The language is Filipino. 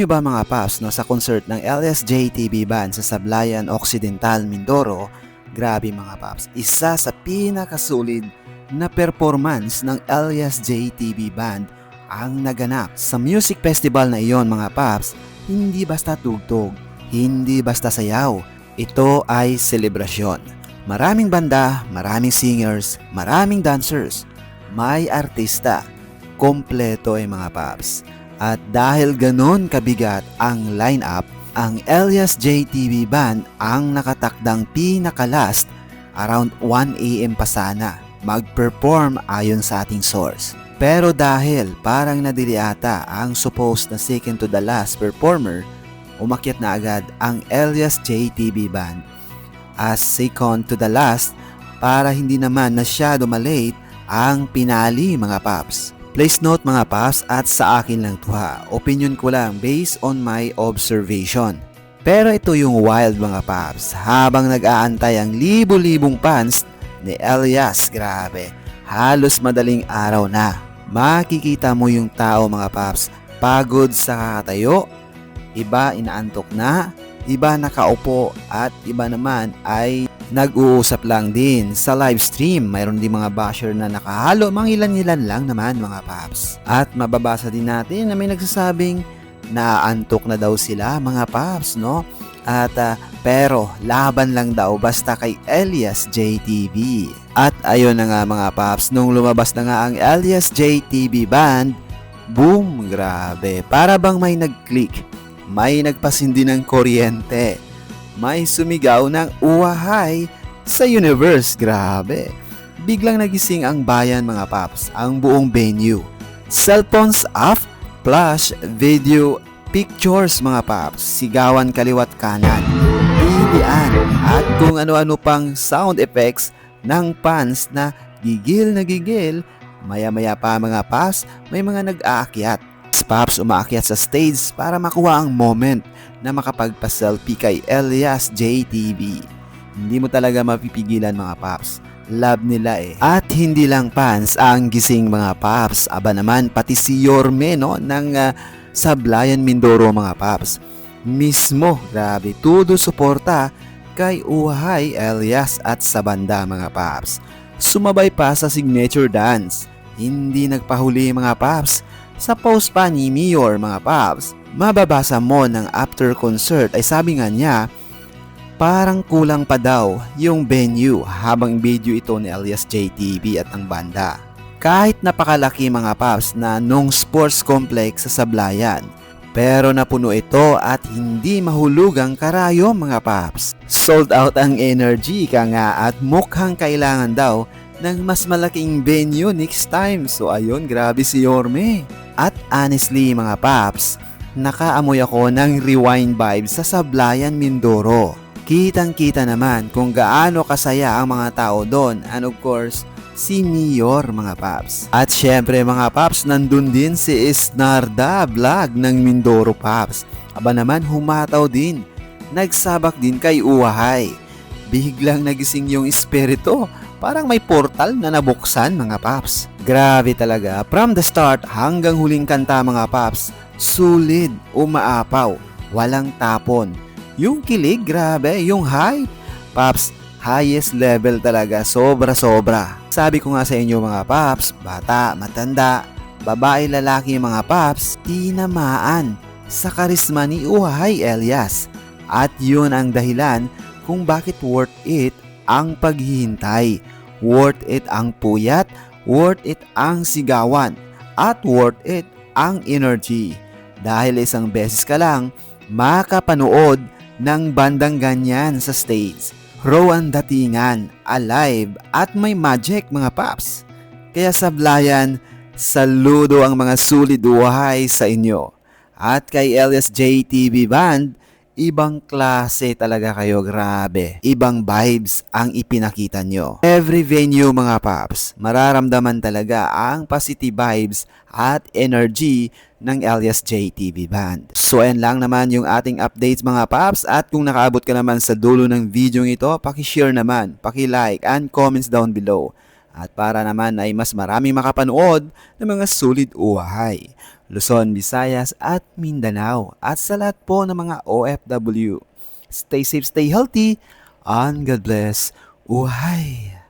nyo ba mga paps, no, sa concert ng LSJTB Band sa Sablayan Occidental, Mindoro? Grabe mga paps, isa sa pinakasulid na performance ng LSJTB Band ang naganap sa music festival na iyon mga paps. Hindi basta tugtog, hindi basta sayaw, ito ay selebrasyon. Maraming banda, maraming singers, maraming dancers, may artista, kompleto ay mga paps. At dahil ganon kabigat ang lineup, ang LSJTB Band ang nakatakdang pinaka-last around 1 AM pa sana mag-perform ayon sa ating source. Pero dahil parang nadili ata ang supposed na second to the last performer, umakyat na agad ang LSJTB Band as second to the last para hindi naman masyado malate ang pinali mga paps. Please note mga paps, at sa akin lang to ha, opinion ko lang based on my observation. Pero ito yung wild mga paps, habang nag-aantay ang libo-libong fans ni Elias, grabe, halos madaling araw na. Makikita mo yung tao mga paps, pagod sa kakatayo, iba inaantok na, iba nakaupo, at iba naman ay nag-uusap lang din sa live stream. Mayroon din mga basher na nakahalo, mga ilan-ilan lang naman mga paps. At mababasa din natin na may nagsasabing naantok na daw sila mga paps, no? At pero laban lang daw basta kay LSJTB. At ayun na nga mga paps, nung lumabas na nga ang LSJTB Band, boom, grabe, para bang may nag-click, may nagpasindi ng kuryente, may sumigaw ng uwahay sa universe, grabe. Biglang nagising ang bayan mga paps, ang buong venue. Cellphones off, flash, video, pictures mga paps, sigawan kaliwat kanan, bilian, at kung ano-ano pang sound effects ng fans na gigil na gigil. Maya-maya pa mga paps, may mga nag-aakyat. Paps umaakyat sa stage para makuha ang moment na makapagpa-selfie kay LSJTB. Hindi mo talaga mapipigilan mga paps. Love nila eh. At hindi lang fans ang gising mga paps. Aba naman pati si Yorme, no, ng Sablayan Mindoro mga paps. Mismo, grabe, todo suporta kay Uhay, Elias at sa banda mga paps. Sumabay pa sa signature dance. Hindi nagpahuli mga paps. Sa post pa ni Mayor mga paps, mababasa mo ng after concert ay sabi nga niya, parang kulang pa daw yung venue habang video ito ni LSJTB at ang banda. Kahit napakalaki mga paps na nung sports complex sa Sablayan, pero napuno ito at hindi mahulugang karayom mga paps. Sold out ang energy ka nga at mukhang kailangan daw ng mas malaking venue next time. So ayun, grabe si Yorme. At honestly mga paps, nakaamoy ako ng rewind vibes sa Sablayan Mindoro. Kitang-kita naman kung gaano kasaya ang mga tao doon, and of course, si Mayor mga paps. At syempre mga paps, nandun din si Isnarda Vlog ng Mindoro paps. Aba naman humataw din, nagsabak din kay Uwahay. Biglang nagising yung espiritu, parang may portal na nabuksan mga paps. Grabe talaga, from the start hanggang huling kanta mga paps, sulit, umaapaw, walang tapon. Yung kilig, grabe, yung hype, paps, highest level talaga, sobra-sobra. Sabi ko nga sa inyo mga paps, bata, matanda, babae, lalaki mga paps, tinamaan sa karisma ni Uhay Elias. At yun ang dahilan kung bakit worth it ang paghihintay, worth it ang puyat, worth it ang sigawan, at worth it ang energy. Dahil isang beses ka lang makapanood ng bandang ganyan sa stage. Raw ang datingan, alive, at may magic mga paps. Kaya Sablayan, saludo ang mga solid Uwahay sa inyo. At kay LSJTB Band, ibang klase talaga kayo, grabe. Ibang vibes ang ipinakita nyo. Every venue mga paps, mararamdaman talaga ang positive vibes at energy ng LSJTB Band. So ayan lang naman yung ating updates mga paps, at kung nakaabot ka naman sa dulo ng video ito, paki-share naman, paki-like and comments down below. At para naman ay mas maraming makapanood ng mga sulit uhay, Luzon, Visayas at Mindanao at sa lahat po ng mga OFW. Stay safe, stay healthy, and God bless. Uhay!